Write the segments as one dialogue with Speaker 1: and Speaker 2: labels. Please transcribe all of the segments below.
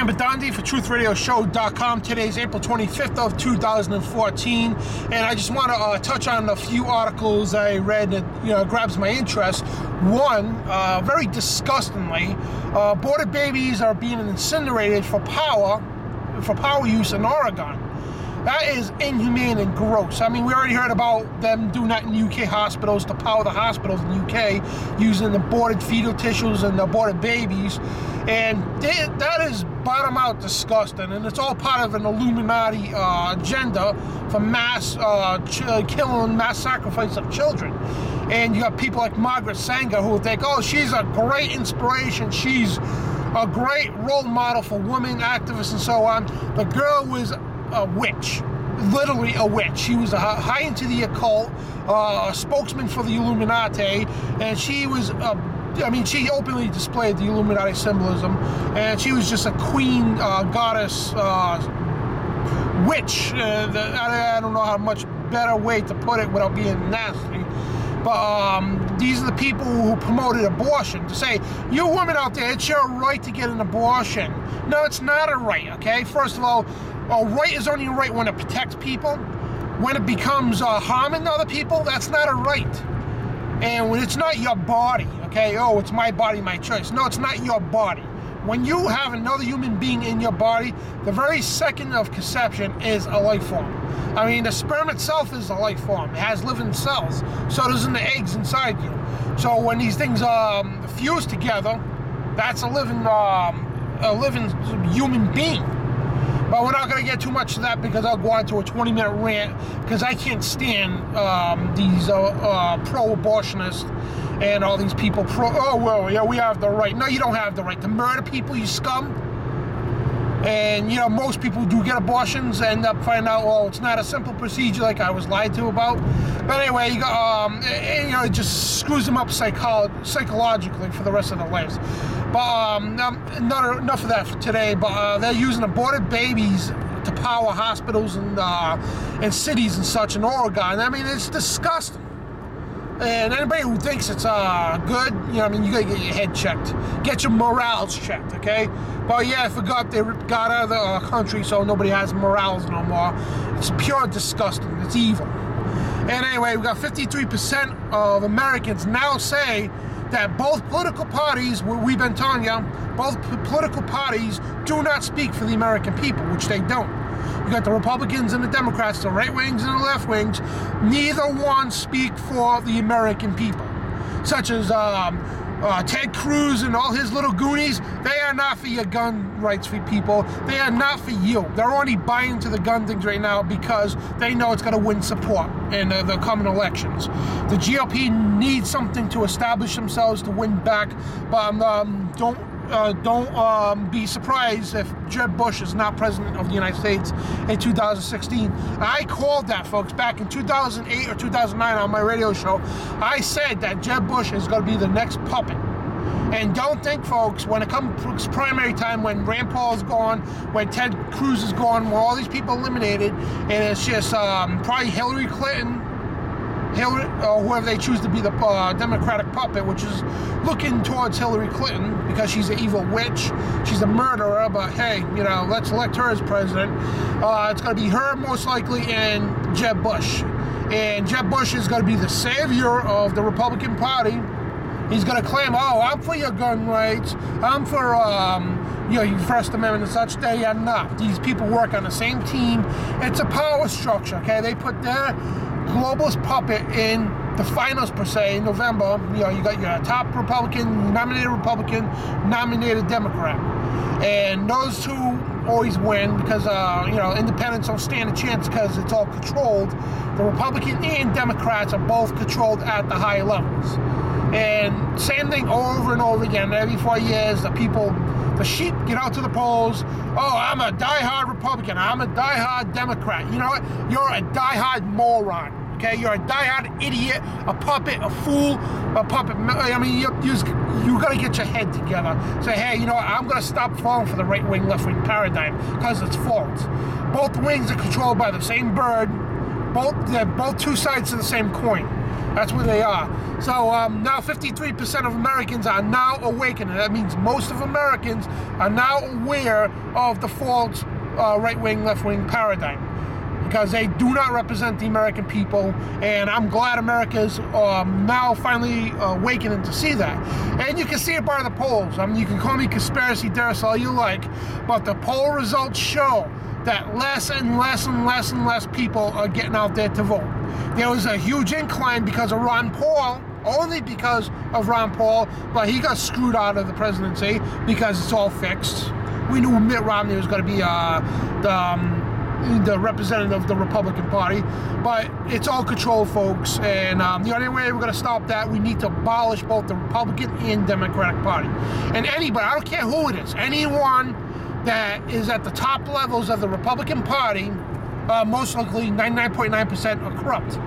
Speaker 1: am Bidondi for TruthRadioShow.com. Today's April 25th of 2014, and I just want to touch on a few articles I read that grabs my interest. One, very disgustingly, aborted babies are being incinerated for power use in Oregon. That is inhumane and gross. I mean, we already heard about them doing that in UK hospitals to power the hospitals in the UK using aborted fetal tissues and aborted babies. And that is bottom out disgusting. And it's all part of an Illuminati agenda for mass killing, mass sacrifice of children. And you got people like Margaret Sanger who think, oh, she's a great inspiration. She's a great role model for women activists and so on. The girl was a witch, literally a witch. She was high into the occult, a spokesman for the Illuminati, and she was, she openly displayed the Illuminati symbolism, and she was just a queen, goddess, witch. I don't know how much better way to put it without being nasty. But these are the people who promoted abortion, to say, you women out there, it's your right to get an abortion. No, it's not a right, okay? First of all, a right is only a right when it protects people. When it becomes harming other people, that's not a right. And when it's not your body, okay? Oh, it's my body, my choice. No, it's not your body. When you have another human being in your body, the very second of conception is a life form. I mean, the sperm itself is a life form. It has living cells. So does the eggs inside you. So when these things fuse together, that's a living human being. But we're not going to get too much of that because I'll go on to a 20-minute rant because I can't stand these pro-abortionists and all these people we have the right. No, you don't have the right to murder people, you scum. And, most people do get abortions end up finding out, oh, it's not a simple procedure like I was lied to about. But anyway, it just screws them up psychologically for the rest of their lives. But not enough of that for today. But they're using aborted babies to power hospitals and cities and such in Oregon. I mean, it's disgusting. And anybody who thinks it's good, you gotta get your head checked. Get your morals checked, okay? But yeah, I forgot they got out of the country, so nobody has morals no more. It's pure disgusting. It's evil. And anyway, we got 53% of Americans now say that both political parties, we've been telling you, both political parties do not speak for the American people, which they don't. You got the Republicans and the Democrats, the right wings and the left wings. Neither one speak for the American people. Such as Ted Cruz and all his little goonies. They are not for your gun rights for people. They are not for you. They're only buying to the gun things right now because they know it's going to win support in the coming elections. The GOP needs something to establish themselves to win back, but don't be surprised if Jeb Bush is not president of the United States in 2016. I called that, folks, back in 2008 or 2009 on my radio show. I said that Jeb Bush is going to be the next puppet. And don't think, folks, when it comes primary time, when Rand Paul's gone, when Ted Cruz is gone, when all these people eliminated, and it's just probably Hillary Clinton, or whoever they choose to be the Democratic puppet, which is looking towards Hillary Clinton because she's an evil witch, she's a murderer, but hey, let's elect her as president. It's going to be her most likely and Jeb Bush. And Jeb Bush is going to be the savior of the Republican Party. He's going to claim, oh, I'm for your gun rights, I'm for your First Amendment and such. They are not. These people work on the same team. It's a power structure, okay? They put their globalist puppet in the finals, per se, in November. You got your top Republican, nominated Democrat. And those two always win because, independents don't stand a chance because it's all controlled. The Republican and Democrats are both controlled at the high levels. And same thing over and over again. Every 4 years, the sheep get out to the polls. Oh, I'm a diehard Republican. I'm a diehard Democrat. You know what? You're a diehard moron. Okay, you're a diehard idiot, a puppet, a fool, a puppet. I mean, you got to get your head together. Say, hey, you know what? I'm going to stop falling for the right-wing, left-wing paradigm because it's false. Both wings are controlled by the same bird. They're both two sides of the same coin. That's where they are. So now 53% of Americans are now awakening. That means most of Americans are now aware of the false right-wing, left-wing paradigm, because they do not represent the American people, and I'm glad America's now finally awakening to see that. And you can see it by the polls. I mean, you can call me conspiracy theorist all you like, but the poll results show that less and less and less and less people are getting out there to vote. There was a huge incline because of Ron Paul, only because of Ron Paul, but he got screwed out of the presidency because it's all fixed. We knew Mitt Romney was going to be the representative of the Republican Party, but it's all controlled, folks, and the only way we're going to stop that, we need to abolish both the Republican and Democratic Party. And anybody, I don't care who it is, anyone that is at the top levels of the Republican Party, most likely 99.9% are corrupt,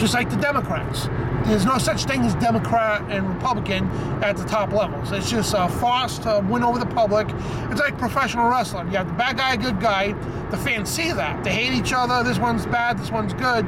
Speaker 1: just like the Democrats. There's no such thing as Democrat and Republican at the top levels. It's just a farce to win over the public. It's like professional wrestling. You have the bad guy, good guy. The fans see that. They hate each other. This one's bad, this one's good.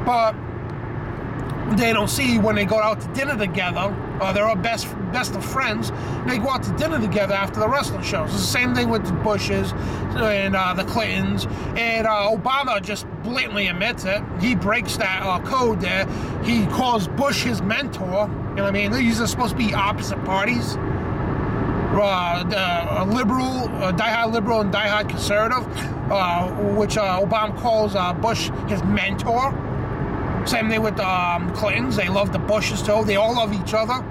Speaker 1: But they don't see when they go out to dinner together, they're all best of friends, they go out to dinner together after the wrestling shows. It's the same thing with the Bushes and the Clintons, and Obama just blatantly admits it. He breaks that code there. He calls Bush his mentor. You know what I mean? These are supposed to be opposite parties. A liberal, a diehard liberal and diehard conservative, which Obama calls Bush his mentor. Same thing with the Clintons. They love the Bushes too. They all love each other.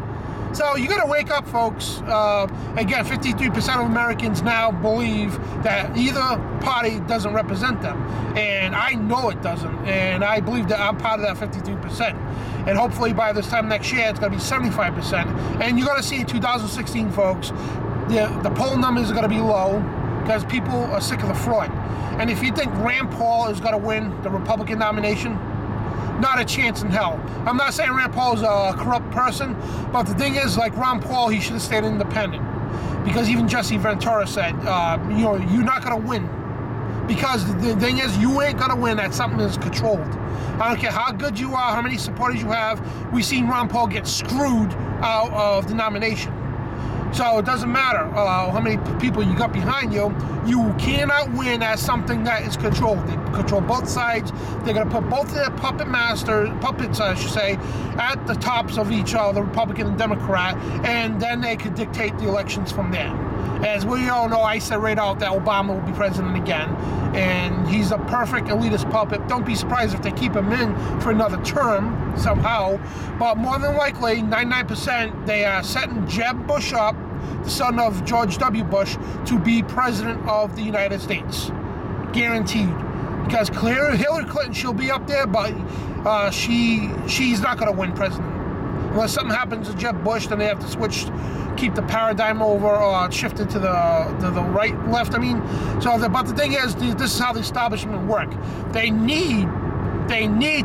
Speaker 1: So you got to wake up, folks. Again, 53% of Americans now believe that either party doesn't represent them, and I know it doesn't. And I believe that I'm part of that 53%. And hopefully by this time next year, it's going to be 75%. And you're going to see in 2016, folks, the poll numbers are going to be low because people are sick of the fraud. And if you think Rand Paul is going to win the Republican nomination, not a chance in hell. I'm not saying Rand Paul is a corrupt person, but the thing is, like Ron Paul, he should have stayed independent. Because even Jesse Ventura said, you're not going to win. Because the thing is, you ain't going to win at something that's controlled. I don't care how good you are, how many supporters you have. We've seen Ron Paul get screwed out of the nomination. So it doesn't matter how many people you got behind you. You cannot win as something that is controlled. They control both sides. They're going to put both of their puppets, I should say, at the tops of each other, the Republican and Democrat, and then they could dictate the elections from there. As we all know, I said right out that Obama will be president again, and he's a perfect elitist puppet. Don't be surprised if they keep him in for another term somehow, but more than likely, 99%, they are setting Jeb Bush up, the son of George W. Bush, to be president of the United States. Guaranteed. Because Hillary Clinton, she'll be up there, but she's not going to win president. Unless something happens to Jeb Bush, then they have to switch, keep the paradigm over, or shift it to the right, left, I mean. So, but the thing is, this is how the establishment work. They need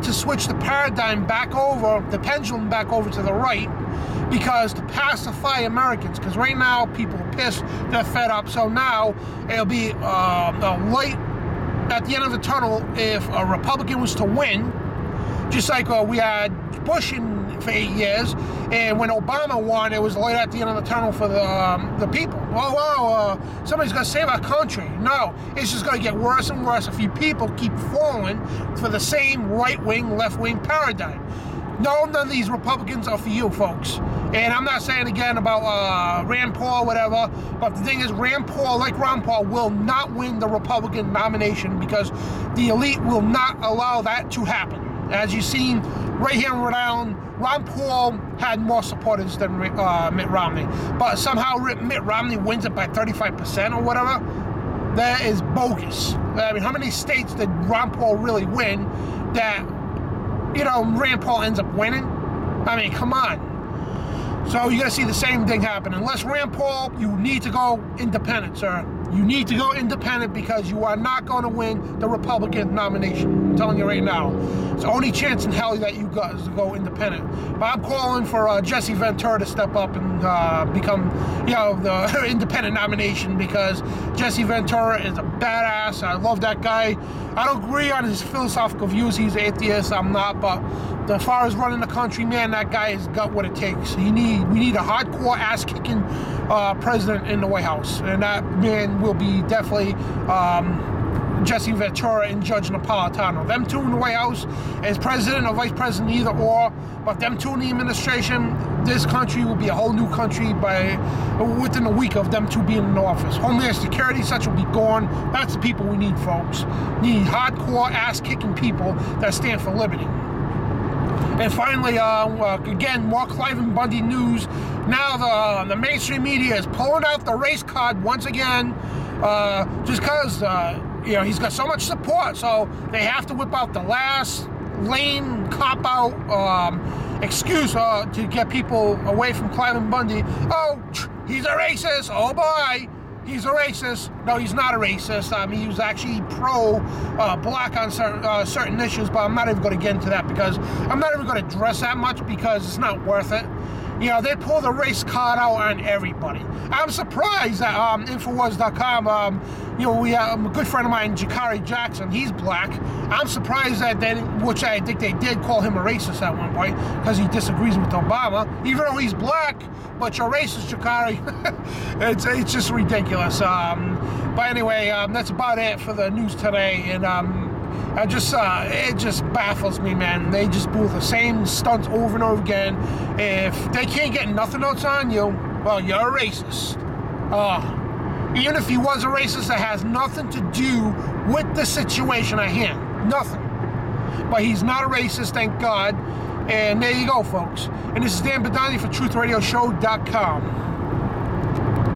Speaker 1: to switch the paradigm back over, the pendulum back over to the right, because to pacify Americans, because right now people are pissed, they're fed up, so now it'll be a light at the end of the tunnel if a Republican was to win, just like we had Bush for 8 years, and when Obama won, it was a light at the end of the tunnel for the people. Oh, wow, somebody's going to save our country. No, it's just going to get worse and worse if you people keep falling for the same right-wing, left-wing paradigm. No, none of these Republicans are for you, folks. And I'm not saying again about Rand Paul, whatever, but the thing is, Rand Paul, like Ron Paul, will not win the Republican nomination because the elite will not allow that to happen. As you've seen right here in Rhode Island, Ron Paul had more supporters than Mitt Romney, but somehow Mitt Romney wins it by 35% or whatever. That is bogus. I mean, how many states did Ron Paul really win that, Rand Paul ends up winning? I mean, come on. So you're going to see the same thing happen. Unless Rand Paul, you need to go independent, sir. You need to go independent because you are not going to win the Republican nomination. I'm telling you right now. It's the only chance in hell that you got is to go independent. But I'm calling for Jesse Ventura to step up and become, the independent nomination, because Jesse Ventura is a badass. I love that guy. I don't agree on his philosophical views. He's atheist. I'm not. But as far as running the country, man, that guy has got what it takes. We need a hardcore ass-kicking president in the White House, and that man will be definitely Jesse Ventura and Judge Napolitano. Them two in the White House as president or vice president, either or, but them two in the administration, this country will be a whole new country within a week of them two being in office. Homeland Security, such will be gone. That's the people we need, folks. We need hardcore ass-kicking people that stand for liberty. And finally, again, more Cliven Bundy news. Now the mainstream media is pulling out the race card once again, just because he's got so much support, so they have to whip out the last lame cop-out excuse to get people away from Cliven Bundy. Oh, he's a racist. Oh boy, he's a racist. No, he's not a racist. He was actually pro-black on certain issues, but I'm not even going to get into that because I'm not even going to address that much because it's not worth it. They pull the race card out on everybody. I'm surprised that Infowars.com, we have a good friend of mine, Jakari Jackson, he's black. I'm surprised that which I think they did call him a racist at one point because he disagrees with Obama, even though he's black, but you're racist, Jakari. it's just ridiculous. But anyway, that's about it for the news today, and it just baffles me, man. They just pull the same stunts over and over again. If they can't get nothing else on you, well, you're a racist. Even if he was a racist, that has nothing to do with the situation at hand. Nothing. But he's not a racist, thank God. And there you go, folks. And this is Dan Bidondi for TruthRadioShow.com.